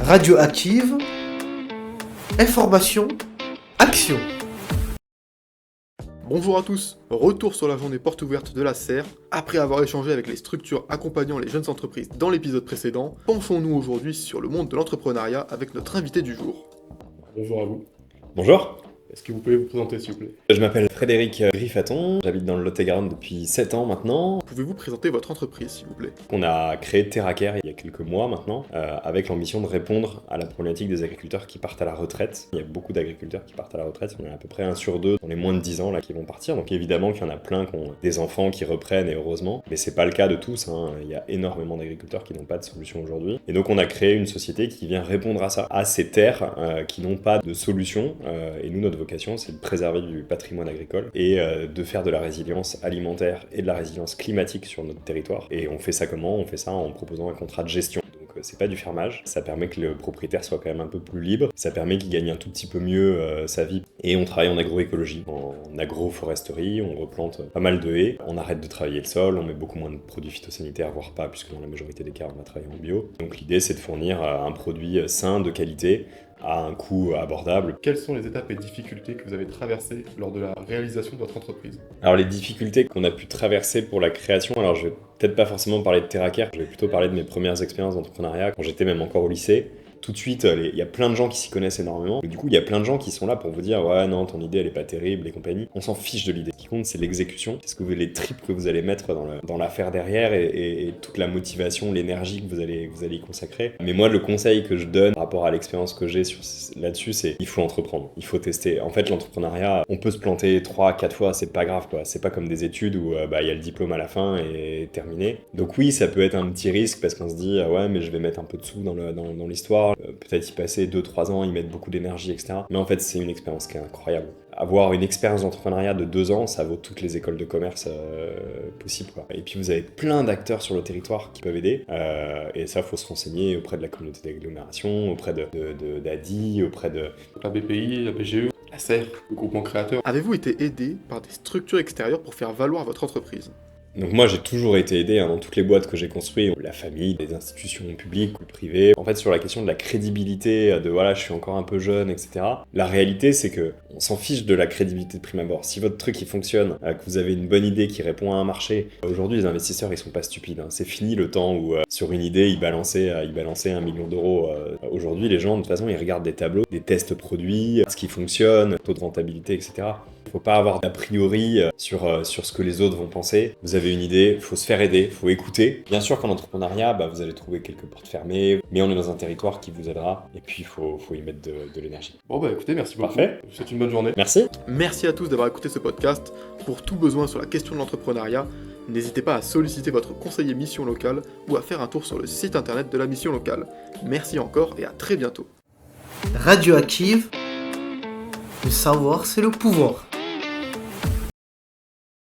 Radioactive, information, action. Bonjour à tous, retour sur la journée porte ouverte de la Serre. Après avoir échangé avec les structures accompagnant les jeunes entreprises dans l'épisode précédent, penchons-nous aujourd'hui sur le monde de l'entrepreneuriat avec notre invité du jour. Bonjour à vous. Bonjour, Est-ce que vous pouvez vous présenter s'il vous plaît? je m'appelle Frédéric Griffaton, j'habite dans le Lot-et-Garonne depuis 7 ans maintenant. Pouvez-vous présenter votre entreprise s'il vous plaît? On a créé TerraCare il y a quelques mois maintenant, avec l'ambition de répondre à la problématique des agriculteurs qui partent à la retraite. Il y a beaucoup d'agriculteurs qui partent à la retraite, on a à peu près 1 sur 2 dans les moins de 10 ans là qui vont partir. Donc évidemment qu'il y en a plein qui ont des enfants qui reprennent et heureusement, mais c'est pas le cas de tous, hein. Il y a énormément d'agriculteurs qui n'ont pas de solution aujourd'hui. Et donc on a créé une société qui vient répondre à ça, à ces terres qui n'ont pas de solution. Et nous, notre vocation, c'est de préserver du patrimoine agricole et de faire de la résilience alimentaire et de la résilience climatique sur notre territoire. Et on fait ça comment? On fait ça en proposant un contrat de gestion. Donc c'est pas du fermage, ça permet que le propriétaire soit quand même un peu plus libre, ça permet qu'il gagne un tout petit peu mieux sa vie. Et on travaille en agroécologie, en agroforesterie, on replante pas mal de haies, on arrête de travailler le sol, on met beaucoup moins de produits phytosanitaires, voire pas, puisque dans la majorité des cas on va travailler en bio. Donc l'idée c'est de fournir un produit sain, de qualité, à un coût abordable. Quelles sont les étapes et difficultés que vous avez traversées lors de la réalisation de votre entreprise? Alors les difficultés qu'on a pu traverser pour la création, alors je vais peut-être pas forcément parler de TerraCare, je vais plutôt parler de mes premières expériences d'entrepreneuriat quand j'étais même encore au lycée. Tout de suite, il y a plein de gens qui s'y connaissent énormément. Et du coup, il y a plein de gens qui sont là pour vous dire « Ouais, non, ton idée, elle est pas terrible et compagnie ». On s'en fiche de l'idée. Ce qui compte, c'est l'exécution. C'est ce que les tripes que vous allez mettre dans l'affaire derrière et toute la motivation, l'énergie que vous allez y consacrer. Mais moi, le conseil que je donne par rapport à l'expérience que j'ai là-dessus, c'est il faut entreprendre. Il faut tester. En fait, l'entrepreneuriat, on peut se planter 3-4 fois, c'est pas grave, quoi. C'est pas comme des études où il y a le diplôme à la fin et terminé. Donc oui, ça peut être un petit risque parce qu'on se dit « Ouais, mais je vais mettre un peu de sous dans l'histoire ». Peut-être y passer 2-3 ans, y mettre beaucoup d'énergie, etc. Mais en fait, c'est une expérience qui est incroyable. Avoir une expérience d'entrepreneuriat de 2 ans, ça vaut toutes les écoles de commerce possibles, quoi. Et puis vous avez plein d'acteurs sur le territoire qui peuvent aider. Et ça, faut se renseigner auprès de la communauté d'agglomération, auprès d'ADI, auprès de... La BPI, la BGE, la Serre, le groupement créateur. Avez-vous été aidé par des structures extérieures pour faire valoir votre entreprise? Donc moi j'ai toujours été aidé dans toutes les boîtes que j'ai construites, la famille, les institutions publiques ou privées. En fait sur la question de la crédibilité, de voilà je suis encore un peu jeune, etc. La réalité c'est que on s'en fiche de la crédibilité de prime abord. Si votre truc il fonctionne, que vous avez une bonne idée qui répond à un marché, aujourd'hui les investisseurs ils sont pas stupides. Hein. C'est fini le temps où sur une idée ils balançaient 1 million d'euros. Aujourd'hui les gens de toute façon ils regardent des tableaux, des tests produits, ce qui fonctionne, taux de rentabilité, etc. Faut pas avoir d'a priori sur ce que les autres vont penser. Vous avez une idée, faut se faire aider, faut écouter. Bien sûr qu'en entrepreneuriat, vous allez trouver quelques portes fermées, mais on est dans un territoire qui vous aidera, et puis il faut y mettre de l'énergie. Bon écoutez, merci beaucoup. Parfait. Je vous souhaite une bonne journée. Merci. Merci à tous d'avoir écouté ce podcast. Pour tout besoin sur la question de l'entrepreneuriat, n'hésitez pas à solliciter votre conseiller mission locale ou à faire un tour sur le site internet de la mission locale. Merci encore et à très bientôt. Radioactive, le savoir c'est le pouvoir.